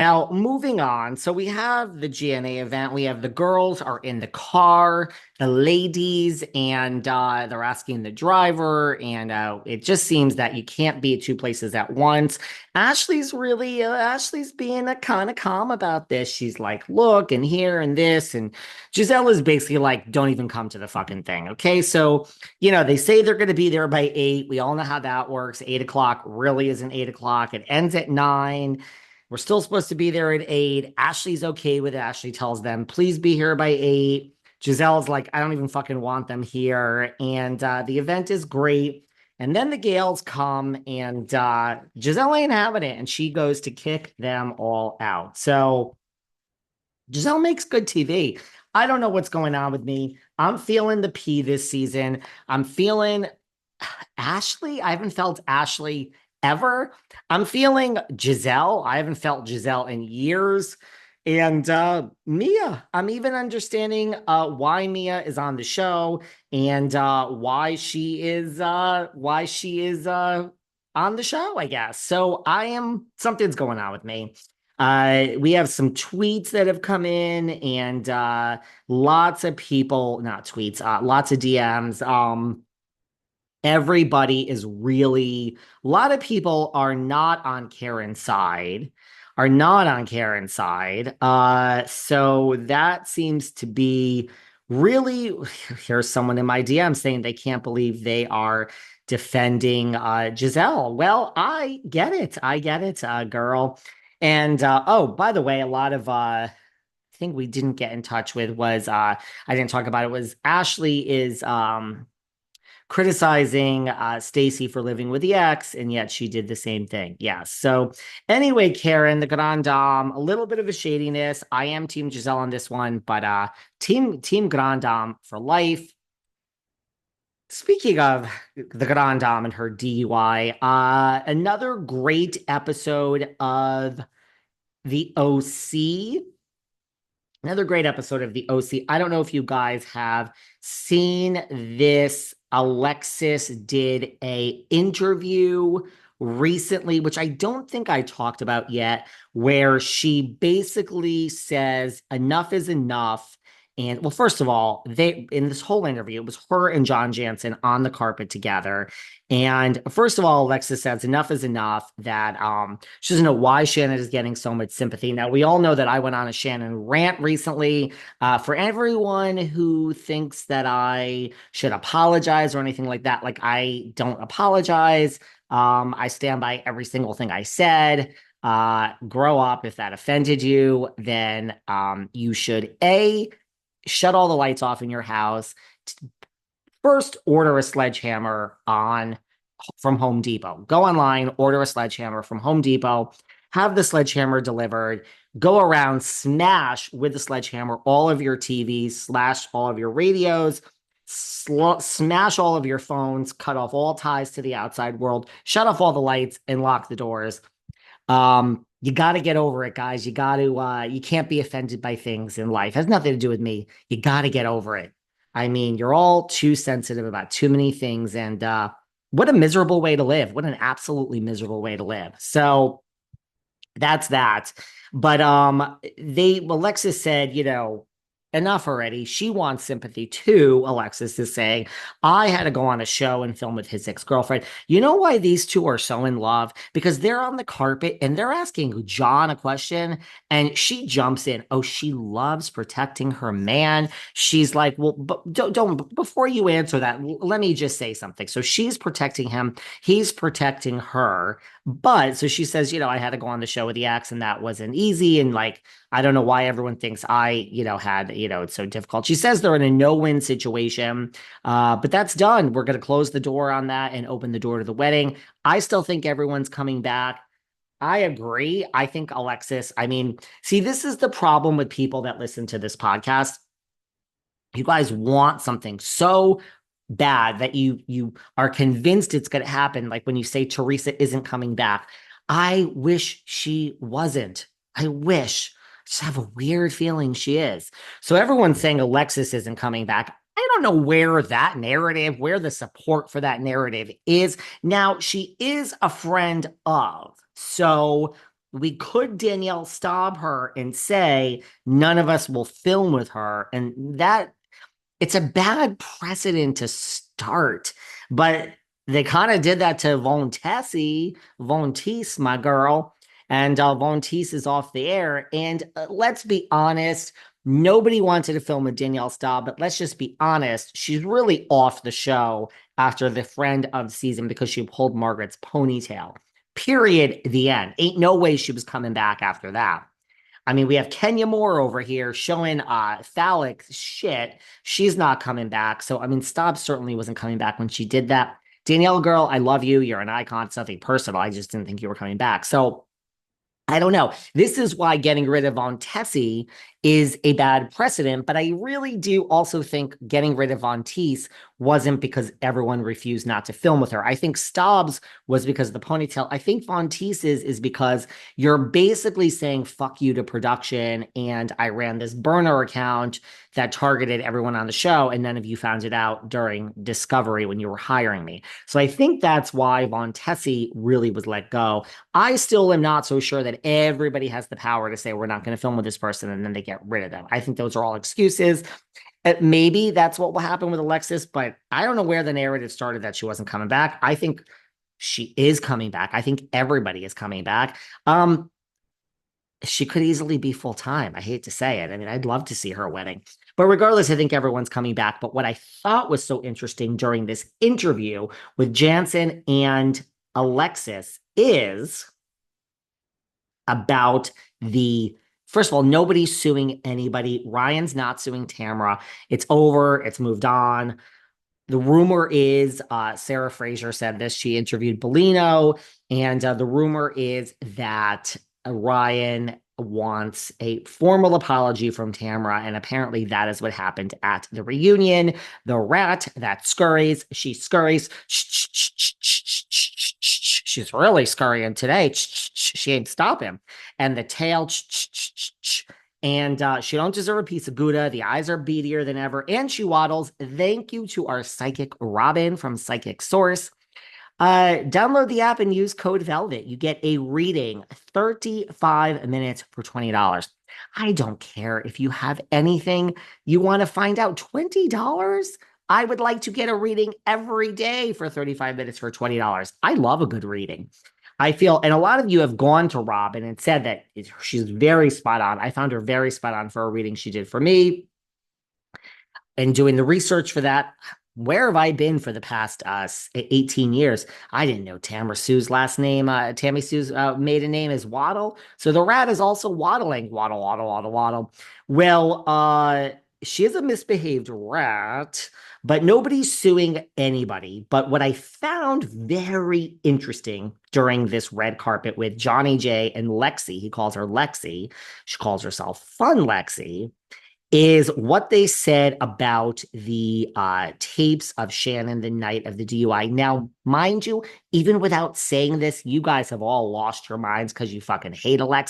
Now, moving on. So we have the GNA event. We have the girls are in the car, the ladies, and they're asking the driver. And it just seems that you can't be at two places at once. Ashley's being a kind of calm about this. She's like, look, and here and this. And Gizelle is basically like, don't even come to the fucking thing. Okay. So, they say they're going to be there by 8. We all know how that works. 8 o'clock really isn't 8 o'clock. It ends at 9. We're still supposed to be there at 8. Ashley's okay with it. Ashley tells them, please be here by 8. Gizelle's like, I don't even fucking want them here. And the event is great. And then the Gales come and Gizelle ain't having it. And she goes to kick them all out. So Gizelle makes good TV. I don't know what's going on with me. I'm feeling the P this season. I'm feeling Ashley. I haven't felt Ashley ever. I'm feeling Gizelle. I haven't felt Gizelle in years. And Mia, I'm even understanding why Mia is on the show and why she is on the show, I guess. So something's going on with me. We have some tweets that have come in and lots of people, not tweets, lots of DMs. Everybody is really, a lot of people are not on Karen's side, so that seems to be really, here's someone in my DM saying they can't believe they are defending Gizelle. Well, I get it, girl. And oh, by the way, a lot of thing we didn't get in touch with was I didn't talk about it, was Ashley is criticizing Stacey for living with the ex, and yet she did the same thing. Yeah. So anyway, Karen, the Grand Dame, a little bit of a shadiness. I am Team Gizelle on this one, but Team Grand Dame for life. Speaking of the Grand Dame and her DUI, another great episode of the OC. Another great episode of the OC. I don't know if you guys have seen this. Alexis did a interview recently, which I don't think I talked about yet, where she basically says enough is enough. And well, first of all, they in this whole interview, it was her and John Janssen on the carpet together. And first of all, Alexis says enough is enough, that she doesn't know why Shannon is getting so much sympathy. Now, we all know that I went on a Shannon rant recently. For everyone who thinks that I should apologize or anything like that, like, I don't apologize. I stand by every single thing I said. Grow up. If that offended you, then you should shut all the lights off in your house. First, order a sledgehammer from Home Depot. Go online, order a sledgehammer from Home Depot, have the sledgehammer delivered, go around, smash with the sledgehammer all of your TVs, slash all of your radios, smash all of your phones, cut off all ties to the outside world, shut off all the lights, and lock the doors. You got to get over it, guys. You can't be offended by things in life. It has nothing to do with me. You got to get over it. I mean, you're all too sensitive about too many things. And what a miserable way to live. What an absolutely miserable way to live. So that's that. But Alexis said, enough already. She wants sympathy too, Alexis is saying. I had to go on a show and film with his ex-girlfriend. You know why these two are so in love? Because they're on the carpet and they're asking John a question and she jumps in. Oh, she loves protecting her man. She's like, well, don't before you answer that, let me just say something. So she's protecting him. He's protecting her. But so she says, I had to go on the show with the ex and that wasn't easy. And like, I don't know why everyone thinks it's so difficult. She says they're in a no-win situation, but that's done. We're going to close the door on that and open the door to the wedding. I still think everyone's coming back. I agree. I think Alexis, see, this is the problem with people that listen to this podcast. You guys want something so bad that you are convinced it's going to happen. Like when you say Teresa isn't coming back. I wish she wasn't. I just have a weird feeling she is. So everyone's saying Alexis isn't coming back. I don't know where the support for that narrative is. Now, she is a friend of. So we could Danielle stop her and say none of us will film with her, and that it's a bad precedent to start. But they kind of did that to Von Teese, my girl, and Von Teese is off the air. And let's be honest, nobody wanted to film with Danielle Staub, but let's just be honest, she's really off the show after the friend of season because she pulled Margaret's ponytail. Period. The end. Ain't no way she was coming back after that. I mean, we have Kenya Moore over here showing phallic shit. She's not coming back. So, I mean, Staub certainly wasn't coming back when she did that. Danielle, girl, I love you. You're an icon. It's nothing personal. I just didn't think you were coming back. So, I don't know. This is why getting rid of Von Tessie is a bad precedent, but I really do also think getting rid of Von Teese wasn't because everyone refused not to film with her. I think Staub's was because of the ponytail. I think Von Teese's is because you're basically saying fuck you to production, and I ran this burner account that targeted everyone on the show, and none of you found it out during discovery when you were hiring me. So I think that's why Von Tessie really was let go. I still am not so sure that everybody has the power to say we're not going to film with this person and then they get rid of them. I think those are all excuses. Maybe that's what will happen with Alexis, but I don't know where the narrative started that she wasn't coming back. I think she is coming back. I think everybody is coming back. She could easily be full time. I hate to say it. I mean, I'd love to see her wedding. But regardless, I think everyone's coming back. But what I thought was so interesting during this interview with Janssen and Alexis is about first of all, nobody's suing anybody. Ryan's not suing Tamra. It's over. It's moved on. The rumor is, Sarah Fraser said this. She interviewed Bellino, and the rumor is that Ryan wants a formal apology from Tamra, and apparently that is what happened at the reunion. The rat that scurries, she scurries. She's really scurrying today. She ain't stop him. And the tail, and she don't deserve a piece of Gouda. The eyes are beadier than ever, and she waddles. Thank you to our psychic Robyn from Psychic Source. Download the app and use code VELVET. You get a reading, 35 minutes for $20. I don't care if you have anything you want to find out. $20? I would like to get a reading every day for 35 minutes for $20. I love a good reading. I feel, and a lot of you have gone to Robyn and said that she's very spot on. I found her very spot on for a reading she did for me. And doing the research for that, where have I been for the past 18 years? I didn't know Tamra Sue's last name, Tammy Sue's maiden name is Waddle. So the rat is also waddling. Waddle, waddle, waddle, waddle. Well, she is a misbehaved rat, but nobody's suing anybody. But what I found very interesting during this red carpet with Johnny J and Lexi, he calls her Lexi, she calls herself Fun Lexi, is what they said about the tapes of Shannon the night of the DUI. Now, mind you, even without saying this, you guys have all lost your minds because you fucking hate Alexis.